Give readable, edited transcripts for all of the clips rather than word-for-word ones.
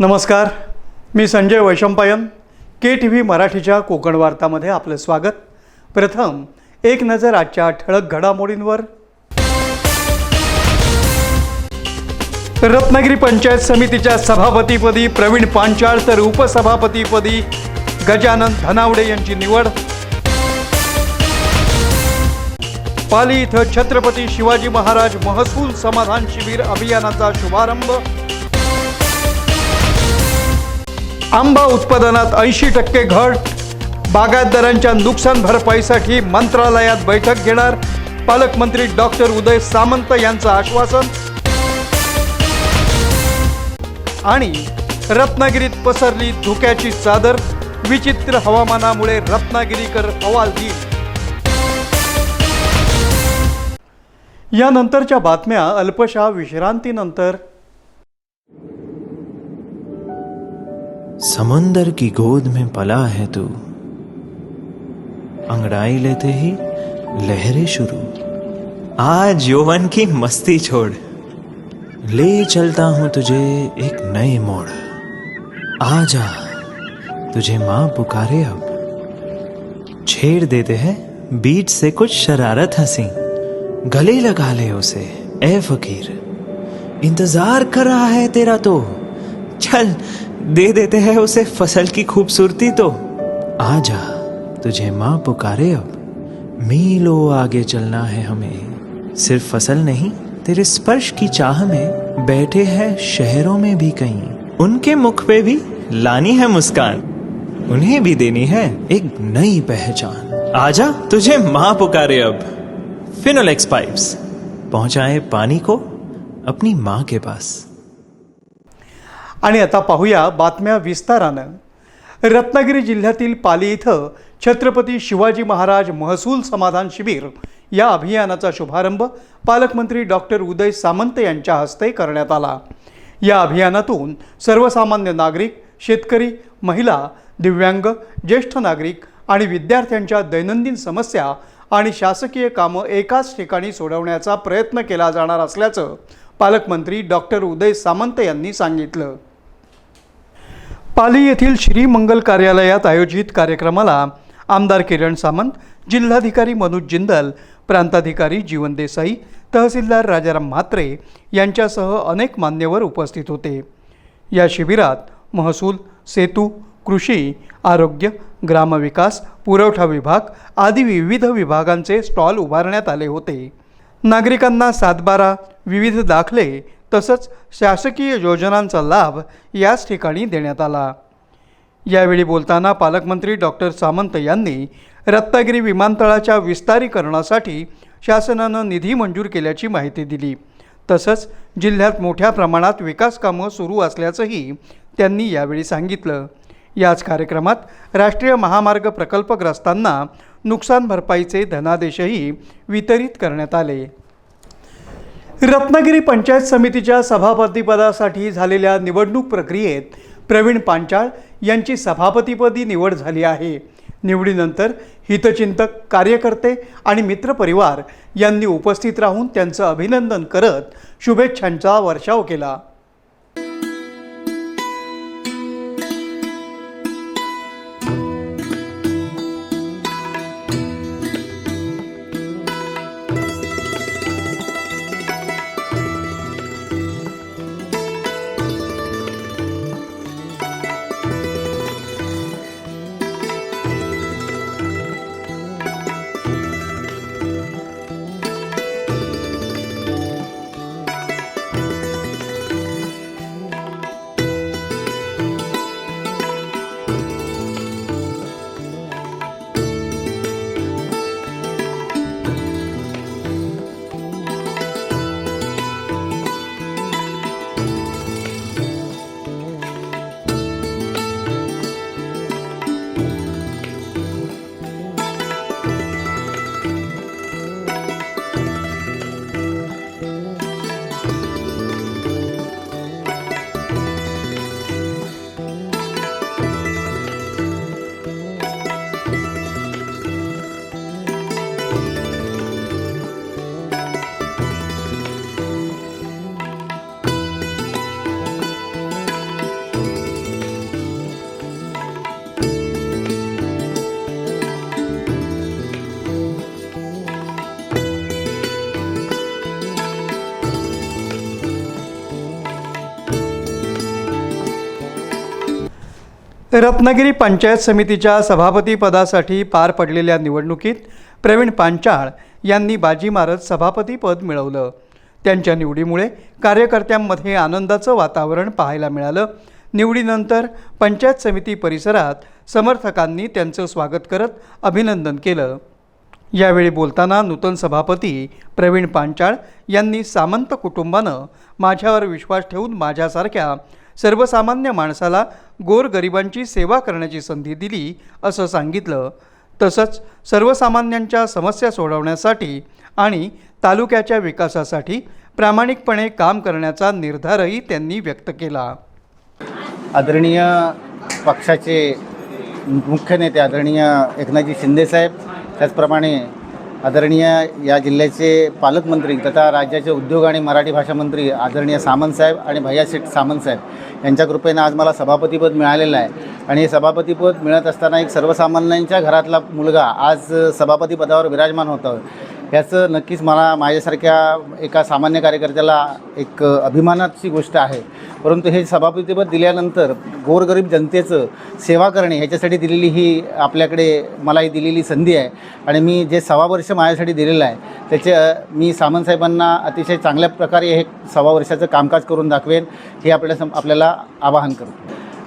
नमस्कार, मी संजय वैशंपायन. KTV मराठीच्या कोकण वार्तामध्ये आपलं स्वागत. प्रथम एक नजर आजच्या ठळक घडामोडींवर. रत्नागिरी पंचायत समितीच्या सभापतीपदी प्रवीण पांचाळ तर उपसभापतीपदी गजानन धनावडे यांची निवड. पाली इथं छत्रपती शिवाजी महाराज महसूल समाधान शिबिर अभियानाचा शुभारंभ. आंबा उत्पादनात 80% घट. बागायतदारांच्या नुकसान भरपाईसाठी मंत्रालयात बैठक घेणार. पालकमंत्री डॉक्टर उदय सामंत यांचं आश्वासन. आणि रत्नागिरीत पसरली धुक्याची चादर. विचित्र हवामानामुळे रत्नागिरीकर हवालदिल. यानंतरच्या बातम्या अल्पशा विश्रांतीनंतर. समुंदर की गोद में पला है तू, अंगड़ाई लेते ही लहरें शुरू. आज यौवन की मस्ती छोड़, ले चलता हूं तुझे एक नए मोड़. आजा तुझे माँ पुकारे अब, छेड़ देते हैं बीच से कुछ शरारत हंसी. गले लगा ले उसे ए फकीर, इंतजार कर रहा है तेरा तो. चल दे देते हैं उसे फसल की खूबसूरती तो. आजा तुझे माँ पुकारे अब, मीलों आगे चलना है हमें. सिर्फ फसल नहीं तेरे स्पर्श की चाह में बैठे हैं शहरों में भी कहीं. उनके मुख पे भी लानी है मुस्कान, उन्हें भी देनी है एक नई पहचान. आजा तुझे माँ पुकारे अब. फिनोलेक्स पाइप्स पहुंचाए पानी को अपनी माँ के पास. आणि आता पाहूया बातम्या विस्तारानं. रत्नागिरी जिल्ह्यातील पाली इथं छत्रपती शिवाजी महाराज महसूल समाधान शिबिर या अभियानाचा शुभारंभ पालकमंत्री डॉक्टर उदय सामंत यांच्या हस्ते करण्यात आला. या अभियानातून सर्वसामान्य नागरिक, शेतकरी, महिला, दिव्यांग, ज्येष्ठ नागरिक आणि विद्यार्थ्यांच्या दैनंदिन समस्या आणि शासकीय कामं एकाच ठिकाणी सोडवण्याचा प्रयत्न केला जाणार असल्याचं पालकमंत्री डॉक्टर उदय सामंत यांनी सांगितलं. पाली येथील श्रीमंगल कार्यालयात आयोजित कार्यक्रमाला आमदार किरण सामंत, जिल्हाधिकारी मनोज जिंदल, प्रांताधिकारी जीवन देसाई, तहसीलदार राजाराम म्हात्रे यांच्यासह अनेक मान्यवर उपस्थित होते. या शिबिरात महसूल, सेतू, कृषी, आरोग्य, ग्रामविकास, पुरवठा विभाग आदी विविध विभागांचे स्टॉल उभारण्यात आले होते. नागरिकांना 7/12, विविध दाखले तसंच शासकीय योजनांचा लाभ याच ठिकाणी देण्यात आला. यावेळी बोलताना पालकमंत्री डॉक्टर सामंत यांनी रत्नागिरी विमानतळाच्या विस्तारीकरणासाठी शासनानं निधी मंजूर केल्याची माहिती दिली. तसंच जिल्ह्यात मोठ्या प्रमाणात विकास कामं सुरू असल्याचंही त्यांनी यावेळी सांगितलं. याच कार्यक्रमात राष्ट्रीय महामार्ग प्रकल्पग्रस्तांना नुकसान भरपाईचे धनादेशही वितरित करण्यात आले. रत्नागिरी पंचायत समितीच्या सभापतीपदासाठी झालेल्या निवडणूक प्रक्रियेत प्रवीण पांचाळ यांची सभापतीपदी निवड झाली आहे. निवडीनंतर हितचिंतक, कार्यकर्ते आणि मित्रपरिवार यांनी उपस्थित राहून त्यांचं अभिनंदन करत शुभेच्छांचा वर्षाव केला. रत्नागिरी पंचायत समितीच्या सभापतीपदासाठी पार पडलेल्या निवडणुकीत प्रवीण पांचाळ यांनी बाजी मारत सभापतीपद मिळवलं. त्यांच्या निवडीमुळे कार्यकर्त्यांमध्ये आनंदाचं वातावरण पाहायला मिळालं. निवडीनंतर पंचायत समिती परिसरात समर्थकांनी त्यांचं स्वागत करत अभिनंदन केलं. यावेळी बोलताना नूतन सभापती प्रवीण पांचाळ यांनी सामंत कुटुंबानं माझ्यावर विश्वास ठेवून माझ्यासारख्या सर्वसामान्य माणसाला गोरगरिबांची सेवा करण्याची संधी दिली असं सांगितलं. तसंच सर्वसामान्यांच्या समस्या सोडवण्यासाठी आणि तालुक्याच्या विकासासाठी प्रामाणिकपणे काम करण्याचा निर्धारही त्यांनी व्यक्त केला. आदरणीय पक्षाचे मुख्य नेते आदरणीय एकनाथजी शिंदेसाहेब, त्याचप्रमाणे आदरणीय या जिल्ह्याचे पालकमंत्री तथा राज्याचे उद्योग आणि मराठी भाषा मंत्री आदरणीय सामंतसाहेब आणि भैयाशेठ सामंतसाहेब यांच्या कृपेनं आज मला सभापतीपद मिळालेलं आहे. आणि हे सभापतीपद मिळत असताना एक सर्वसामान्यांच्या घरातला मुलगा आज सभापतीपदावर विराजमान होतं, याचं नक्कीच मला माझ्यासारख्या एका सामान्य कार्यकर्त्याला एक अभिमानाची गोष्ट आहे. परंतु हे सभापतीपद दिल्यानंतर गोरगरीब जनतेचं सेवा करणे ह्याच्यासाठी दिलेली ही आपल्याकडे मला ही दिलेली संधी आहे. आणि मी जे 6 वर्ष माझ्यासाठी दिलेलं आहे त्याचे मी सामंतसाहेबांना अतिशय चांगल्या प्रकारे हे 6 वर्षाचं कामकाज करून दाखवेन हे आपल्याला आवाहन करतो.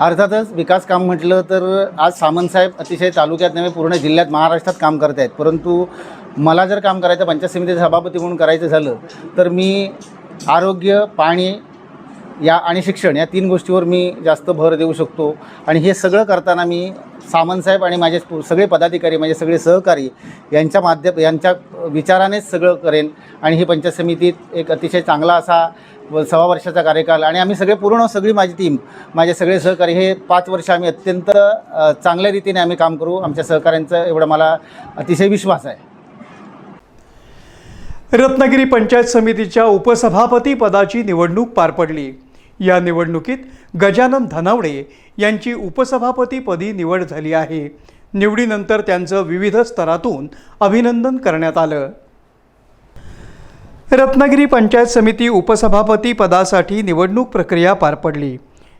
अर्थातच विकास काम म्हटलं तर आज सामंतसाहेब अतिशय तालुक्यात नव्हे पूर्ण जिल्ह्यात महाराष्ट्रात काम करत आहेत. परंतु मला जर काम करायचं पंचायत समितीचे सभापती म्हणून करायचं झालं तर मी आरोग्य, पाणी आणि शिक्षण या 3 गोष्टीवर मी जास्त भर देऊ शकतो. आणि हे सगळं करताना मी सामंतसाहेब आणि माझे सगळे पदाधिकारी, माझे सगळे सहकारी यांच्या विचारानेच सगळं करेन. आणि ही पंचायत समितीत एक अतिशय चांगला असा 6 वर्षाचा कार्यकाल आणि आम्ही सगळी माझी टीम, माझे सगळे सहकारी हे 5 वर्ष आम्ही अत्यंत चांगल्या रीतीने आम्ही काम करू. आमच्या सहकाऱ्यांचा एवढा मला अतिशय विश्वास आहे. रत्नागिरी पंचायत समितीच्या उपसभापती पदाची निवडणूक पार पडली. या निवडणुकीत गजानन धनावडे यांची उपसभापतीपदी निवड झाली आहे. निवडीनंतर त्यांचं विविध स्तरातून अभिनंदन करण्यात आलं. रत्नागिरी पंचायत समिती उपसभापती पदासाठी निवडणूक प्रक्रिया पार पडली.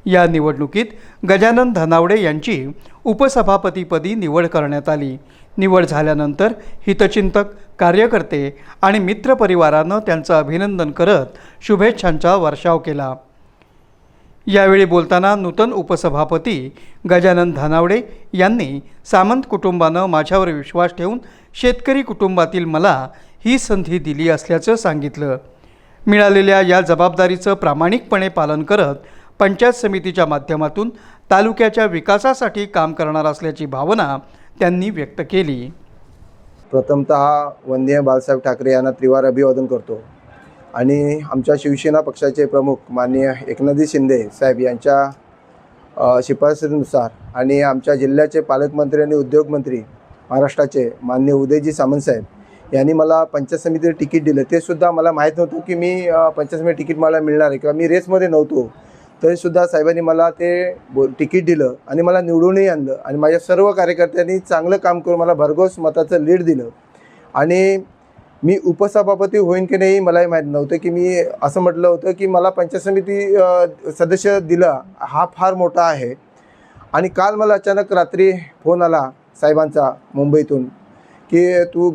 या निवडणुकीत गजानन धनावडे यांची उपसभापतीपदी निवड करण्यात आली. निवड झाल्यानंतर हितचिंतक, कार्यकर्ते आणि मित्रपरिवारानं त्यांचं अभिनंदन करत शुभेच्छांचा वर्षाव केला. यावेळी बोलताना नूतन उपसभापती गजानन धनावडे यांनी सामंत कुटुंबानं माझ्यावर विश्वास ठेवून शेतकरी कुटुंबातील मला ही संधी दिली असल्याचं सांगितलं. मिळालेल्या या जबाबदारीचं प्रामाणिकपणे पालन करत पंचायत समितीच्या माध्यमातून तालुक्याच्या विकासासाठी काम करणार असल्याची भावना त्यांनी व्यक्त केली. प्रथमतः वंदनीय बाळासाहेब ठाकरे यांना त्रिवार अभिवादन करतो आणि आमच्या शिवसेना पक्षाचे प्रमुख माननीय एकनाथजी शिंदे साहेब यांच्या शिफारसीनुसार आणि आमच्या जिल्ह्याचे पालकमंत्री आणि उद्योगमंत्री महाराष्ट्राचे माननीय उदयजी सामंतसाहेब यांनी मला पंचायत समितीचं तिकीट दिलं. ते सुद्धा मला माहीत नव्हतं की मी पंचायत समिती तिकीट मला मिळणार आहे किंवा मी रेसमध्ये नव्हतो, तरीसुद्धा साहेबांनी मला ते तिकीट दिलं आणि मला निवडूनही आणलं. आणि माझ्या सर्व कार्यकर्त्यांनी चांगलं काम करून मला भरघोस मताचं लीड दिलं. आणि मी उपसभापती होईन की नाही मलाही माहीत नव्हतं. की मी असं म्हटलं होतं की मला पंचायत समिती सदस्य दिला हा फार मोठा आहे. आणि काल मला अचानक रात्री फोन आला साहेबांचा मुंबईतून की तू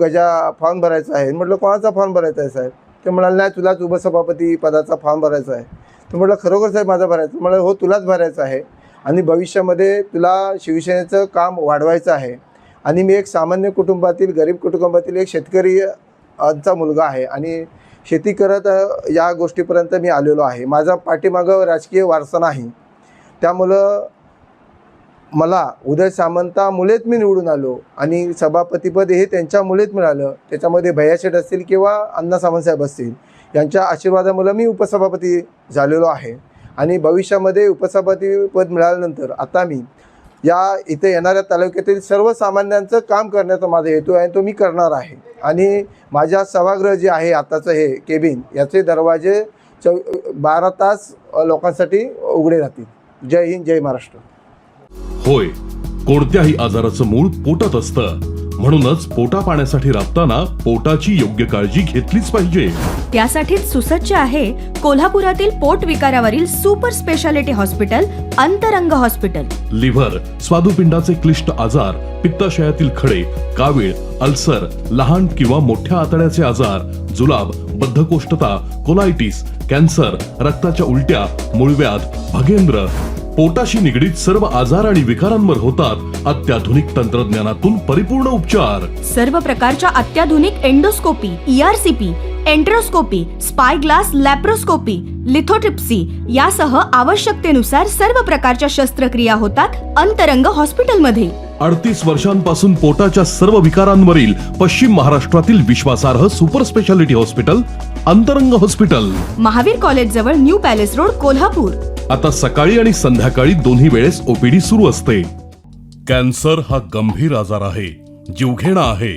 फॉर्म भरायचा आहे. म्हटलं कोणाचा फॉर्म भरायचा आहे साहेब? ते म्हणाले नाही तुलाच उपसभापती पदाचा फॉर्म भरायचा आहे. तर म्हटलं खरोखर साहेब माझा भरायचं? म्हटलं हो तुलाच भरायचं आहे आणि भविष्यामध्ये तुला शिवसेनेचं काम वाढवायचं आहे. आणि मी एक सामान्य कुटुंबातील, गरीब कुटुंबातील एक शेतकरी चा मुलगा आहे आणि शेती करत या गोष्टीपर्यंत मी आलेलो आहे. माझा पाठीमागं राजकीय वारसा नाही, त्यामुळं मला उदय सामंतामुळेच मी निवडून आलो आणि सभापतीपद हे त्यांच्यामुळेच मिळालं. त्याच्यामध्ये भैयाशेठ असतील किंवा अण्णा सामंतसाहेब असतील यांच्या आशीर्वादामुळे मी उपसभापती झालेलो आहे. आणि भविष्यामध्ये उपसभापतीपद मिळाल्यानंतर आता मी इथे येणाऱ्या तालुक्यातील सर्वसामान्यांचं काम करण्याचा माझा हेतू आहे, तो मी करणार आहे. आणि माझ्या सभागृह जे आहे आताचं हे केबिन, याचे दरवाजे 12 तास लोकांसाठी उघडे राहतील. जय हिंद, जय महाराष्ट्र. होय, कोणत्याही आजाराचं मूळ पोटात असतं. म्हणूनच पोटा पाण्यासाठी राबताना पोटाची योग्य काळजी घेतलीच पाहिजे. त्यासाठीच सुसज्ज आहे कोल्हापुरातील पोट विकारावरील सुपर स्पेशालिटी हॉस्पिटल अंतरंग हॉस्पिटल. लिव्हर, स्वादुपिंडाचे क्लिष्ट आजार, पित्ताशयातील खडे, कावीळ, अल्सर, लहान किंवा मोठ्या आतड्याचे आजार, जुलाब, बद्धकोष्ठता, कोलायटिस, कॅन्सर, रक्ताच्या उलट्या, मूळव्याध, भगेंद्र, पोटाशी निगडीत सर्व आजार आणि विकारांवर होतात अत्याधुनिक तंत्रज्ञानातून परिपूर्ण उपचार. सर्व प्रकारच्या अत्याधुनिक endoscopy, ERCP, enteroscopy, spy glass laparoscopy, lithotripsy यासह आवश्यकतेनुसार सर्व प्रकारच्या शस्त्रक्रिया होतात अंतरंग हॉस्पिटलमध्ये. 38 वर्षांपासून पोटाच्या सर्व विकारांवरील पश्चिम महाराष्ट्रातील विश्वासार्ह सुपर स्पेशालिटी हॉस्पिटल अंतरंग हॉस्पिटल. महावीर कॉलेज जवळ न्यू पॅलेस रोड, कोल्हापूर. आता सकाळी आणि संध्याकाळी दोन्ही वेळेस OPD सुरू असते. कॅन्सर हा गंभीर आजार आहे, जीवघेणा आहे.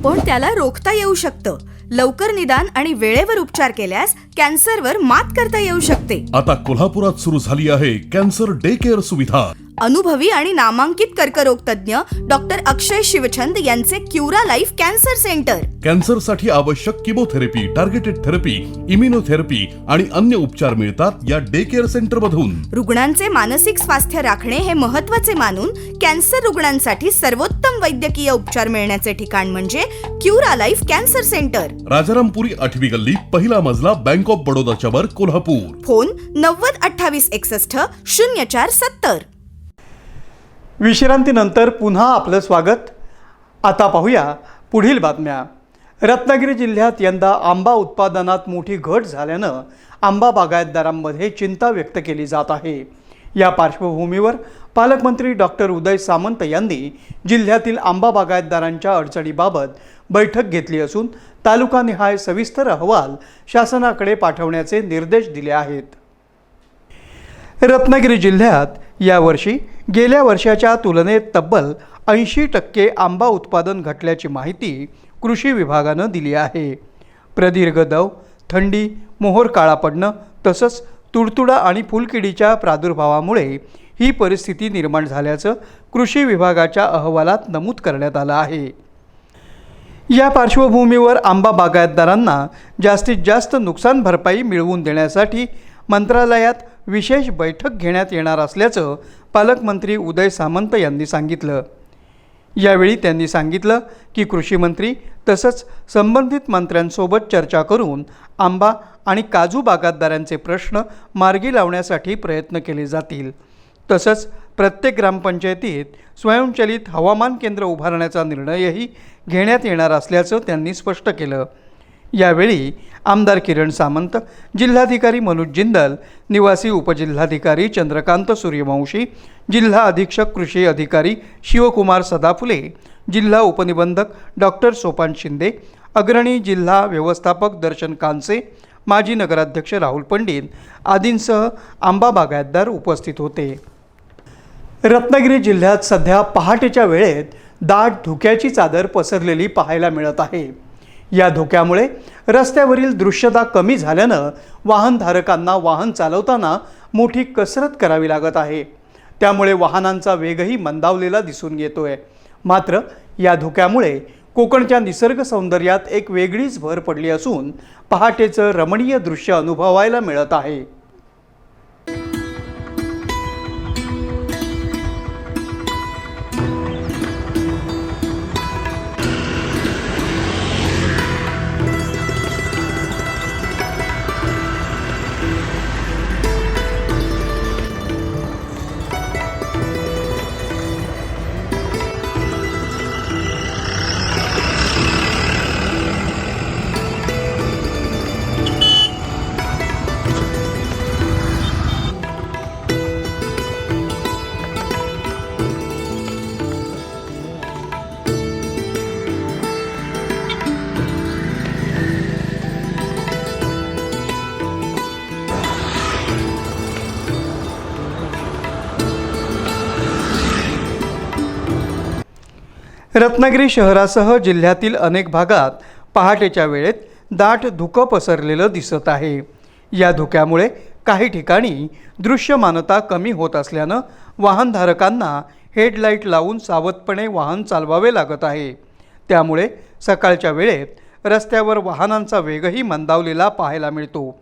पण त्याला रोखता येऊ शकतं. लवकर निदान आणि वेळेवर उपचार केल्यास कॅन्सरवर मात करता येऊ शकते. आता कोल्हापुरात सुरू झाली आहे कॅन्सर डे केअर सुविधा. अनुभवी आणि नामांकित कर्करोग तज्ञ डॉक्टर अक्षय शिवचंद यांचे क्युरा लाईफ कॅन्सर सेंटर. कॅन्सरसाठी आवश्यक किमोथेरपी, टार्गेटेड थेरपी, इम्युनोथेरपी आणि अन्य उपचार मिळतात या डे केअर सेंटर मधून. रुग्णांचे मानसिक स्वास्थ्य राखणे हे महत्त्वाचे मानून कॅन्सर रुग्णांसाठी सर्वोत्तम वैद्यकीय उपचार मिळण्याचे ठिकाण म्हणजे Cura life cancer centre. Rajarampuri 8वी गल्ली, पहिला मजला, बँक ऑफ बडोदाच्या वर, कोल्हापूर. फोन 902861 0470. विश्रांतीनंतर पुन्हा आपलं स्वागत. आता पाहूया पुढील बातम्या. रत्नागिरी जिल्ह्यात यंदा आंबा उत्पादनात मोठी घट झाल्यानं आंबा बागायतदारांमध्ये चिंता व्यक्त केली जात आहे. या पार्श्वभूमीवर पालकमंत्री डॉक्टर उदय सामंत यांनी जिल्ह्यातील आंबा बागायतदारांच्या अडचणीबाबत बैठक घेतली असून तालुकानिहाय सविस्तर अहवाल शासनाकडे पाठवण्याचे निर्देश दिले आहेत. रत्नागिरी जिल्ह्यात यावर्षी गेल्या वर्षाच्या तुलनेत तब्बल 80% आंबा उत्पादन घटल्याची माहिती कृषी विभागानं दिली आहे. प्रदीर्घ दव, थंडी, मोहोर काळा पडणं तसंच तुडतुडा आणि फुलकिडीच्या प्रादुर्भावामुळे ही परिस्थिती निर्माण झाल्याचं कृषी विभागाच्या अहवालात नमूद करण्यात आलं आहे. या पार्श्वभूमीवर आंबा बागायतदारांना जास्तीत जास्त नुकसान भरपाई मिळवून देण्यासाठी मंत्रालयात विशेष बैठक घेण्यात येणार असल्याचं पालकमंत्री उदय सामंत यांनी सांगितलं. यावेळी त्यांनी सांगितलं की कृषी मंत्री तसंच संबंधित मंत्र्यांसोबत चर्चा करून आंबा आणि काजू बागायतदारांचे प्रश्न मार्गी लावण्यासाठी प्रयत्न केले जातील. तसंच प्रत्येक ग्रामपंचायतीत स्वयंचलित हवामान केंद्र उभारण्याचा निर्णयही घेण्यात येणार असल्याचं त्यांनी स्पष्ट केलं. यावेळी आमदार किरण सामंत, जिल्हाधिकारी मनोज जिंदल, निवासी उपजिल्हाधिकारी चंद्रकांत सूर्यवंशी, जिल्हा अधीक्षक कृषी अधिकारी शिवकुमार सदाफुले, जिल्हा उपनिबंधक डॉक्टर सोपान शिंदे, अग्रणी जिल्हा व्यवस्थापक दर्शन कांसे, माजी नगराध्यक्ष राहुल पंडित आदींसह आंबा बागायतदार उपस्थित होते. रत्नागिरी जिल्ह्यात सध्या पहाटेच्या वेळेत दाट धुक्याची चादर पसरलेली पाहायला मिळत आहे. या धुक्यामुळे रस्त्यावरील दृश्यता कमी झाल्यानं वाहनधारकांना वाहन चालवताना मोठी कसरत करावी लागत आहे. त्यामुळे वाहनांचा वेगही मंदावलेला दिसून येतोय. मात्र या धुक्यामुळे कोकणच्या निसर्ग सौंदर्यात एक वेगळीच भर पडली असून पहाटेचं रमणीय दृश्य अनुभवायला मिळत आहे. रत्नागिरी शहरासह जिल्ह्यातील अनेक भागात पहाटेच्या वेळेत दाट धुकं पसरलेलं दिसत आहे. या धुक्यामुळे काही ठिकाणी दृश्यमानता कमी होत असल्यानं वाहनधारकांना हेडलाईट लावून सावधपणे वाहन चालवावे लागत आहे. त्यामुळे सकाळच्या वेळेत रस्त्यावर वाहनांचा वेगही मंदावलेला पाहायला मिळतो.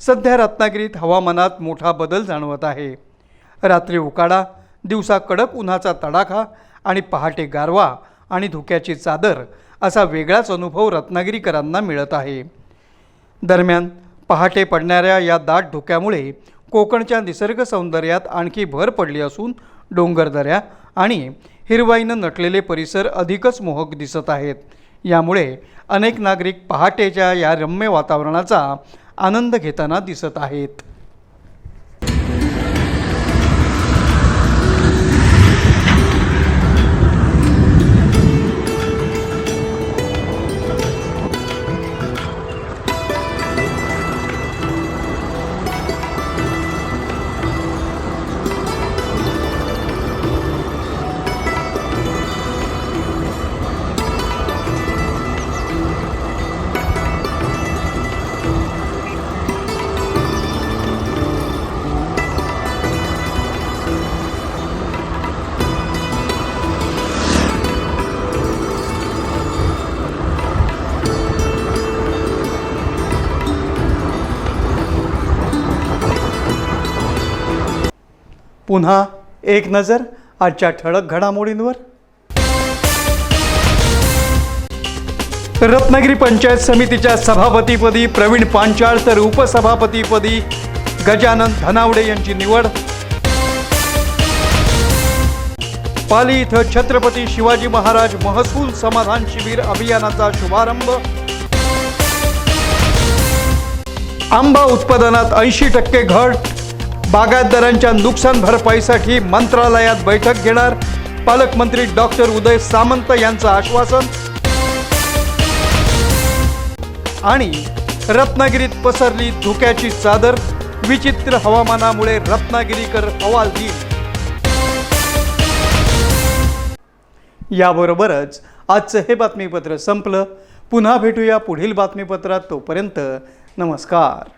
सध्या रत्नागिरीत हवामानात मोठा बदल जाणवत आहे. रात्री उकाडा, दिवसा कडक उन्हाचा तडाखा आणि पहाटे गारवा आणि धुक्याची चादर असा वेगळाच अनुभव रत्नागिरीकरांना मिळत आहे. दरम्यान पहाटे पडणाऱ्या या दाट धुक्यामुळे कोकणच्या निसर्ग सौंदर्यात आणखी भर पडली असून डोंगरदऱ्या आणि हिरवाईनं नटलेले परिसर अधिकच मोहक दिसत आहेत. यामुळे अनेक नागरिक पहाटेच्या या रम्य वातावरणाचा आनंद घेताना दिसत आहेत. पुन्हा एक नजर आजच्या ठळक घडामोडींवर. रत्नागिरी पंचायत समितीच्या सभापतीपदी प्रवीण पांचाळ तर उपसभापतीपदी गजानन धनावडे यांची निवड. पाली इथं छत्रपती शिवाजी महाराज महसूल समाधान शिबिर अभियानाचा शुभारंभ. आंबा उत्पादनात 80% घट. बागायतदारांच्या नुकसान भरपाईसाठी मंत्रालयात बैठक घेणार. पालकमंत्री डॉक्टर उदय सामंत यांचं आश्वासन. आणि रत्नागिरीत पसरली धुक्याची चादर. विचित्र हवामानामुळे रत्नागिरीकर हवालदिल. याबरोबरच आजचं हे बातमीपत्र संपलं. पुन्हा भेटूया पुढील बातमीपत्रात. तोपर्यंत नमस्कार.